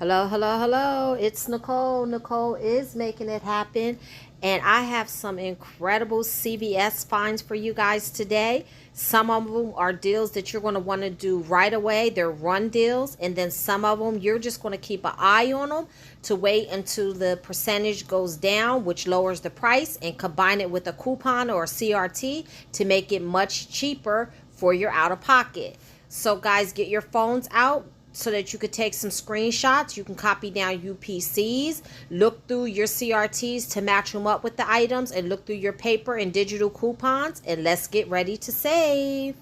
Hello, hello, hello. It's Nicole. Nicole is making it happen. And I have some incredible CVS finds for you guys today. Some of them are deals that you're going to want to do right away. They're run deals. And then some of them, you're just going to keep an eye on them to wait until the percentage goes down, which lowers the price, and combine it with a coupon or a CRT to make it much cheaper for your out of pocket. So guys, get your phones out so that you could take some screenshots. You can copy down UPCs, look through your CRTs to match them up with the items, and look through your paper and digital coupons, and let's get ready to save.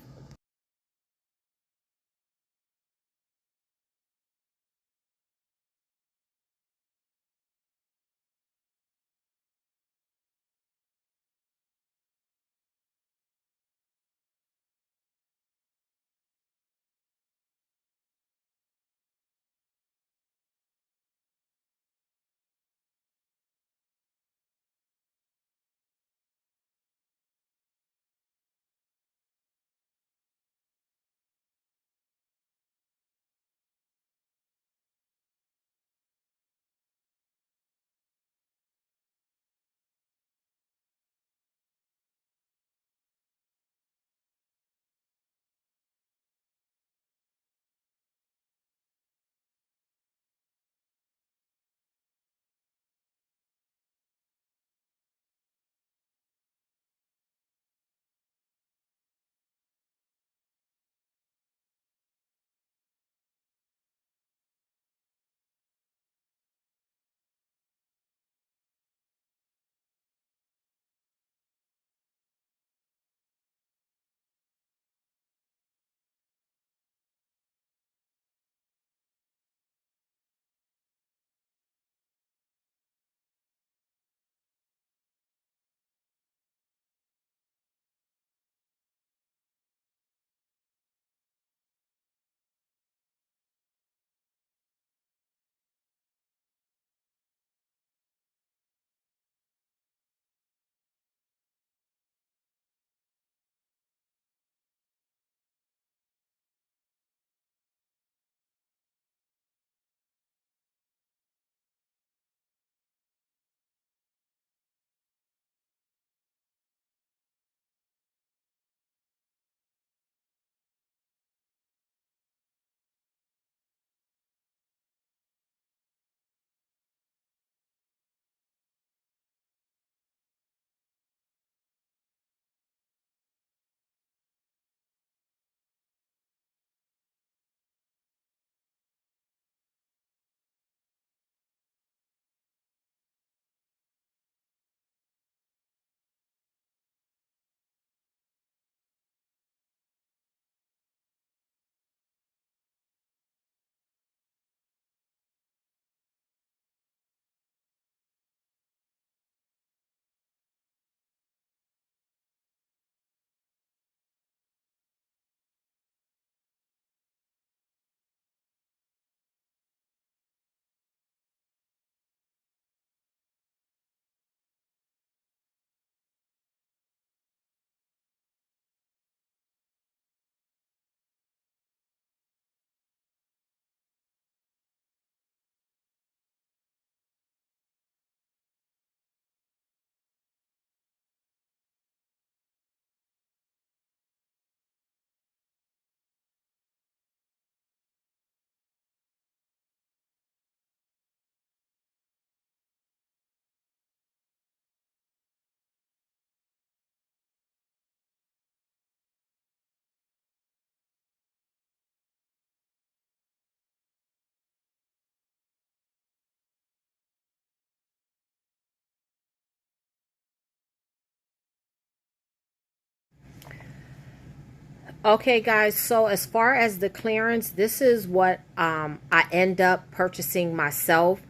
Okay, guys, so as far as the clearance, this is what I end up purchasing myself.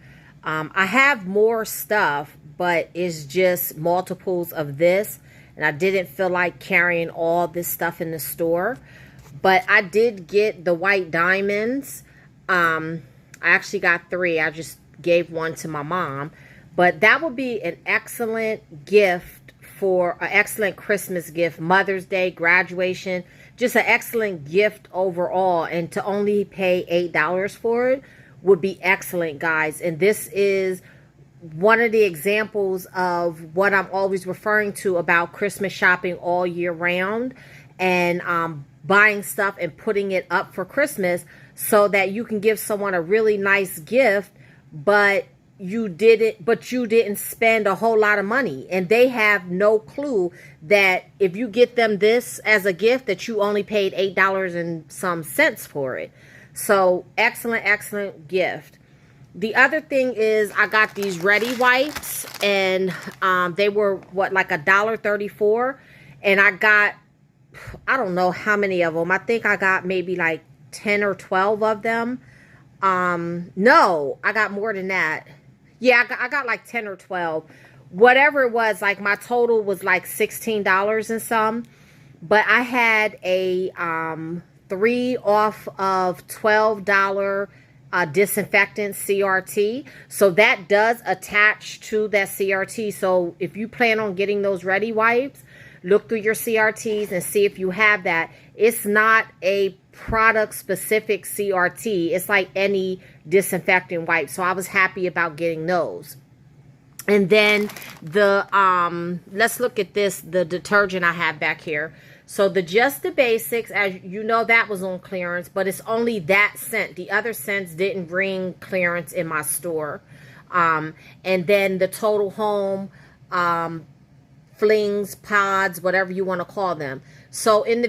I have more stuff, but it's just multiples of this, and I didn't feel like carrying all this stuff in the store. But I did get the white diamonds. I actually got three. I just gave one to my mom. But that would be an excellent gift for an excellent Christmas gift, Mother's Day, graduation, just an excellent gift overall. And to only pay $8 for it would be excellent, guys. And this is one of the examples of what I'm always referring to about Christmas shopping all year round, and buying stuff and putting it up for Christmas so that you can give someone a really nice gift, but you didn't spend a whole lot of money, and they have no clue that if you get them this as a gift that you only paid $8 and some cents for it. So excellent gift. The other thing is I got these Ready wipes, and they were like $1.34, and I got, I don't know how many of them. I think I got maybe like 10 or 12 of them. No, I got more than that. Yeah, I got like 10 or 12. Whatever it was, like my total was like $16 and some. But I had a 3 off of $12 disinfectant CRT. So that does attach to that CRT. So if you plan on getting those Ready wipes, look through your CRTs and see if you have that. It's not a product specific CRT. It's like any disinfectant wipe. So I was happy about getting those. And then the let's look at this, the detergent I have back here. So the Just the Basics, as you know, that was on clearance, but it's only that scent. The other scents didn't bring clearance in my store. And then the Total Home flings, pods, whatever you want to call them. So in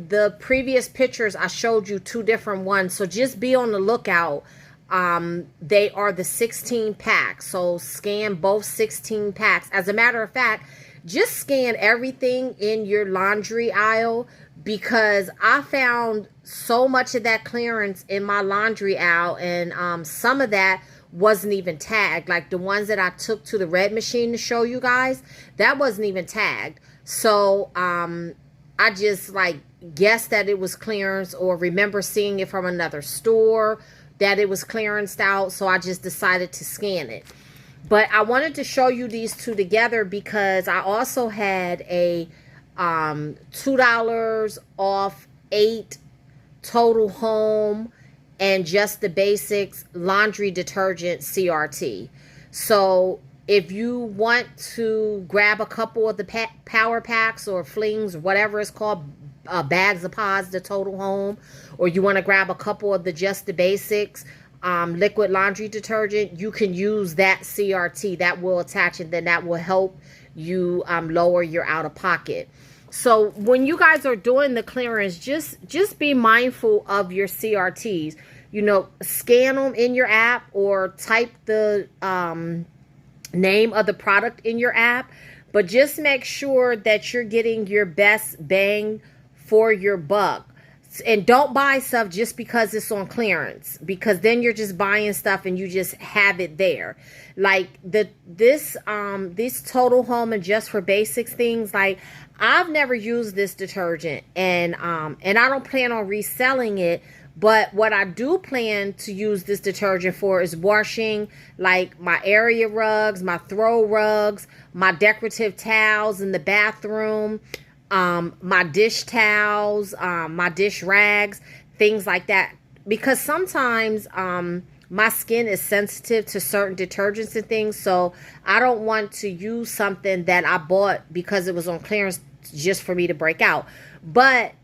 the previous pictures, I showed you 2 different ones. So just be on the lookout. They are the 16 packs. So scan both 16 packs. As a matter of fact, just scan everything in your laundry aisle, because I found so much of that clearance in my laundry aisle, and some of that wasn't even tagged. Like the ones that I took to the red machine to show you guys, that wasn't even tagged. So I just like guessed that it was clearance, or remember seeing it from another store that it was clearanced out, so I just decided to scan it. But I wanted to show you these 2 together because I also had a $2 off 8 Total Home and Just the Basics laundry detergent CRT. So if you want to grab a couple of the power packs or flings, whatever it's called, bags of pods, the Total Home, or you want to grab a couple of the Just the Basics liquid laundry detergent, you can use that CRT. That will attach, and then that will help you lower your out-of-pocket. So when you guys are doing the clearance, just be mindful of your CRTs. You know, scan them in your app, or type the name of the product in your app, but just make sure that you're getting your best bang for your buck. And don't buy stuff just because it's on clearance, because then you're just buying stuff and you just have it there. Like these Total Home and Just for Basics things, like I've never used this detergent, and I don't plan on reselling it. But what I do plan to use this detergent for is washing like my area rugs, my throw rugs, my decorative towels in the bathroom, my dish towels, my dish rags, things like that. Because sometimes my skin is sensitive to certain detergents and things. So I don't want to use something that I bought because it was on clearance just for me to break out. But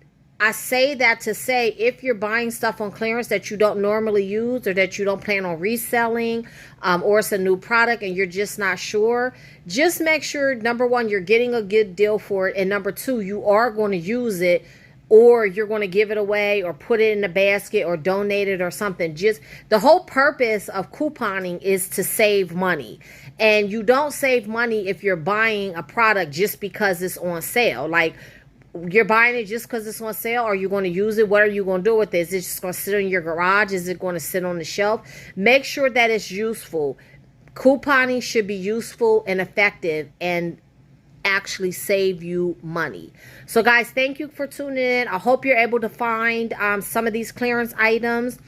I say that to say, if you're buying stuff on clearance that you don't normally use, or that you don't plan on reselling, or it's a new product and you're just not sure, just make sure, number one, you're getting a good deal for it, and number two, you are going to use it, or you're going to give it away, or put it in a basket, or donate it, or something. Just the whole purpose of couponing is to save money. And you don't save money if you're buying a product just because it's on sale. Like, you're buying it just because it's on sale. Are you going to use it? What are you going to do with it? Is it just going to sit in your garage? Is it going to sit on the shelf? Make sure that it's useful. Couponing should be useful and effective, and actually save you money. So guys, thank you for tuning in. I hope you're able to find some of these clearance items.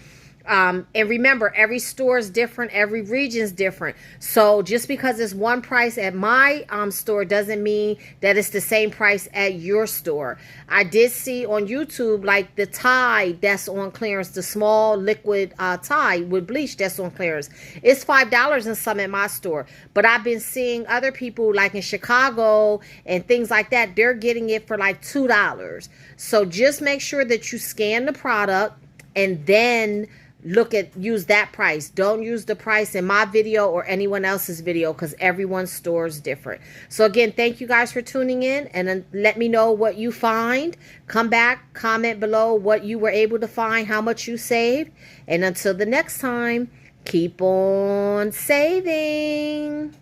And remember, every store is different, every region is different. So just because it's one price at my store doesn't mean that it's the same price at your store. I did see on YouTube, like the Tide that's on clearance, the small liquid Tide with bleach that's on clearance. It's $5 and some at my store. But I've been seeing other people like in Chicago and things like that, they're getting it for like $2. So just make sure that you scan the product and then use that price. Don't use the price in my video or anyone else's video, because everyone's store is different. So again, thank you guys for tuning in, and then let me know what you find. Come back, comment below what you were able to find, how much you saved, and until the next time, keep on saving.